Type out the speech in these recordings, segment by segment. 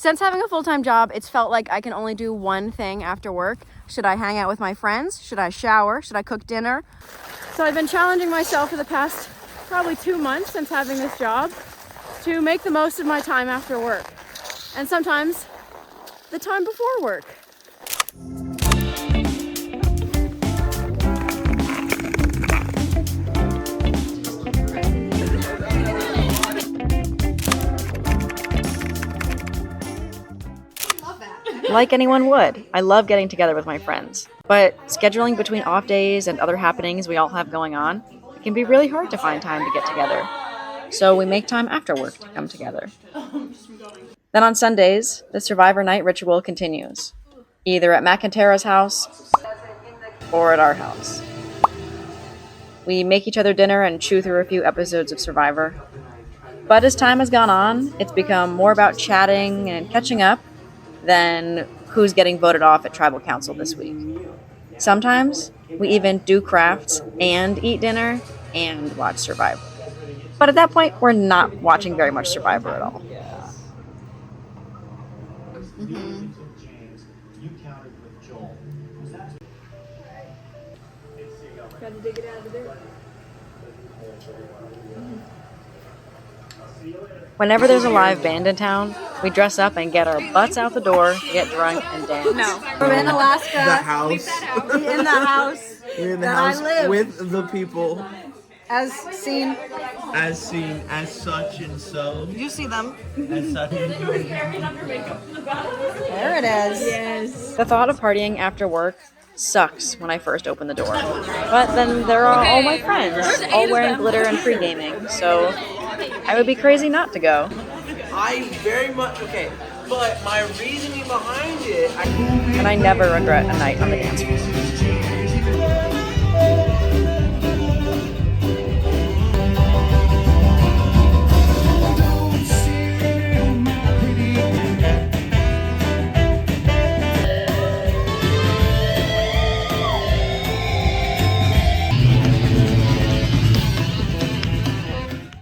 Since having a full-time job, it's felt like I can only do one thing after work. Should I hang out with my friends? Should I shower? Should I cook dinner? So I've been challenging myself for the past probably 2 months since having this job to make the most of my time after work. And sometimes the time before work. Like anyone would, I love getting together with my friends. But scheduling between off days and other happenings we all have going on, it can be really hard to find time to get together. So we make time after work to come together. Then on Sundays, the Survivor Night ritual continues, either at Mac and Tara's house or at our house. We make each other dinner and chew through a few episodes of Survivor. But as time has gone on, it's become more about chatting and catching up than who's getting voted off at tribal council this week. Sometimes we even do crafts and eat dinner and watch Survivor. But at that point, we're not watching very much Survivor at all. Got to dig it out of the dirt. Whenever there's a live band in town, we dress up and get our butts out the door, get drunk, and dance. No, we're in Alaska. The house. In the house. We're in the that house I live. with the people. As seen. As seen, as such and so. You see them. As such and so. There it is. Yes. The thought of partying after work sucks when I first open the door. But then there are all my friends, all wearing glitter and pre-gaming, so I would be crazy not to go. I very much, okay, but my reasoning behind it, And I never regret a night on the dance floor.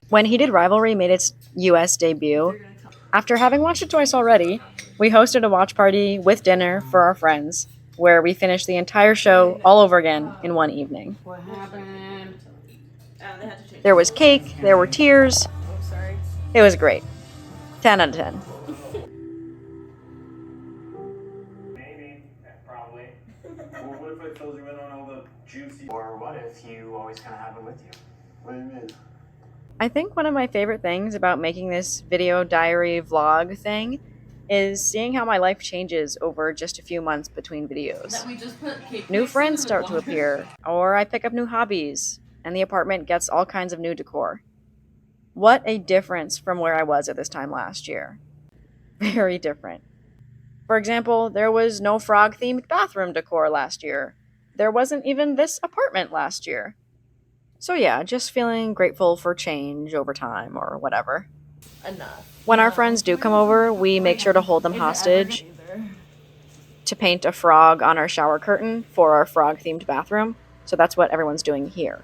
When Heated Rivalry made its US debut, after having watched it twice already, we hosted a watch party with dinner for our friends, where we finished the entire show all over again in one evening. What happened? There was cake, there were tears. It was great. 10 out of 10. Maybe, probably. Or what if I filled you in on all the juicy? Or what if you always kind of have them with you? What do you mean? I think one of my favorite things about making this video diary vlog thing is seeing how my life changes over just a few months between videos. New friends start to appear, or I pick up new hobbies, and the apartment gets all kinds of new decor. What a difference from where I was at this time last year. Very different. For example, there was no frog-themed bathroom decor last year. There wasn't even this apartment last year. So yeah, just feeling grateful for change over time or whatever. Enough. When our friends do come over, we make sure to hold them hostage to paint a frog on our shower curtain for our frog-themed bathroom. So that's what everyone's doing here.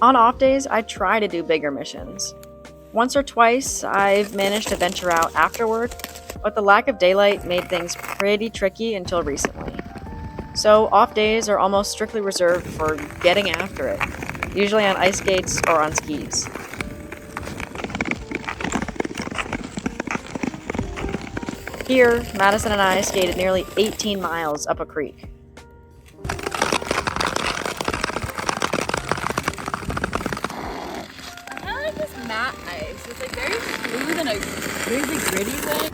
On off days, I try to do bigger missions. Once or twice, I've managed to venture out after work, but the lack of daylight made things pretty tricky until recently. So off days are almost strictly reserved for getting after it, usually on ice skates or on skis. Here, Madison and I skated nearly 18 miles up a creek. I like this matte ice. It's like very smooth and a really gritty way.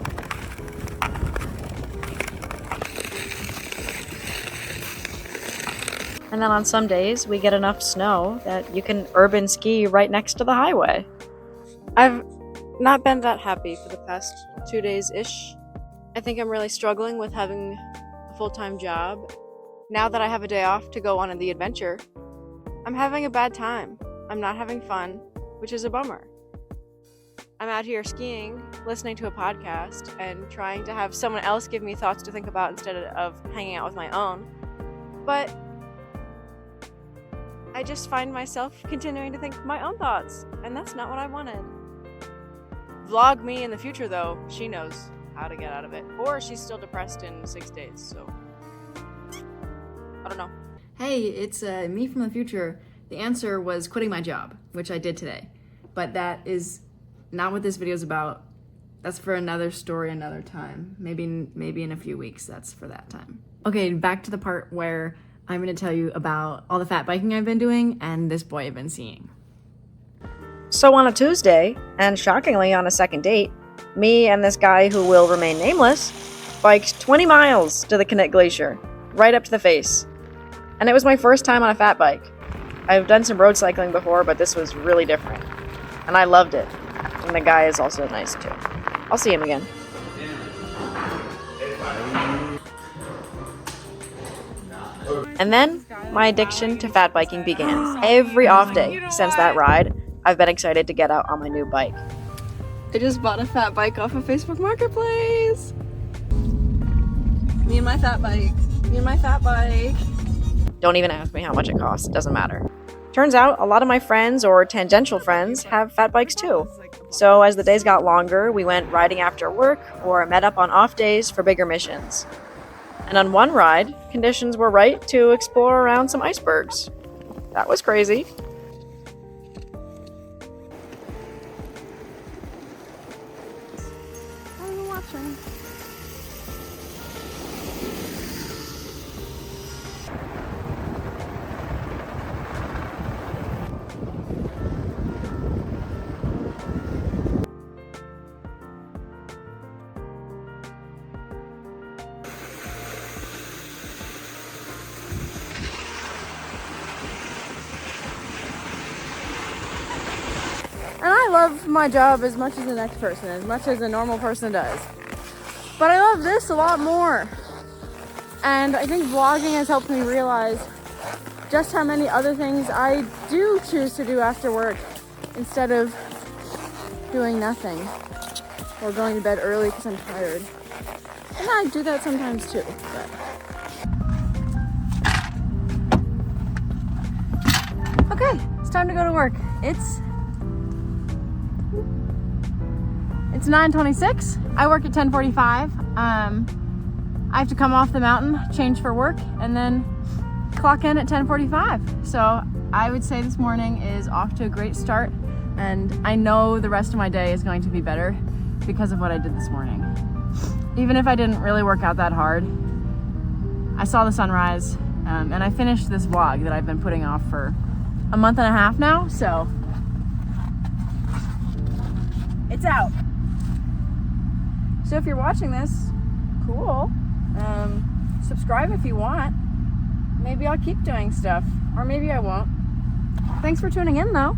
And then on some days, we get enough snow that you can urban ski right next to the highway. I've not been that happy for the past 2 days-ish. I think I'm really struggling with having a full-time job. Now that I have a day off to go on the adventure, I'm having a bad time. I'm not having fun, which is a bummer. I'm out here skiing, listening to a podcast, and trying to have someone else give me thoughts to think about instead of hanging out with my own. But I just find myself continuing to think my own thoughts, and that's not what I wanted. Vlog me in the future, though. She knows how to get out of it. Or she's still depressed in 6 days, so I don't know. Hey, it's me from the future. The answer was quitting my job, which I did today. But that is not what this video is about. That's for another story another time. Maybe in a few weeks, that's for that time. Okay, back to the part where I'm gonna tell you about all the fat biking I've been doing and this boy I've been seeing. So on a Tuesday, and shockingly on a second date, me and this guy who will remain nameless biked 20 miles to the Knit Glacier, right up to the face. And it was my first time on a fat bike. I've done some road cycling before, but this was really different. And I loved it. And the guy is also nice too. I'll see him again. And then my addiction to fat biking began. Every off day since that ride, I've been excited to get out on my new bike. I just bought a fat bike off of Facebook Marketplace. Me and my fat bike. Me and my fat bike. Don't even ask me how much it costs, it doesn't matter. Turns out a lot of my friends or tangential friends have fat bikes too. So as the days got longer, we went riding after work or met up on off days for bigger missions. And on one ride, conditions were right to explore around some icebergs. That was crazy. I'm watching. And I love my job as much as the next person, as much as a normal person does. But I love this a lot more. And I think vlogging has helped me realize just how many other things I do choose to do after work instead of doing nothing or going to bed early because I'm tired. And I do that sometimes too. But... Okay, it's time to go to work. It's 9:26. I work at 10:45. I have to come off the mountain, change for work, and then clock in at 10:45. So I would say this morning is off to a great start, and I know the rest of my day is going to be better because of what I did this morning. Even if I didn't really work out that hard, I saw the sunrise, and I finished this vlog that I've been putting off for a month and a half now, so it's out. So if you're watching this, cool. Subscribe if you want. Maybe I'll keep doing stuff, or maybe I won't. Thanks for tuning in though.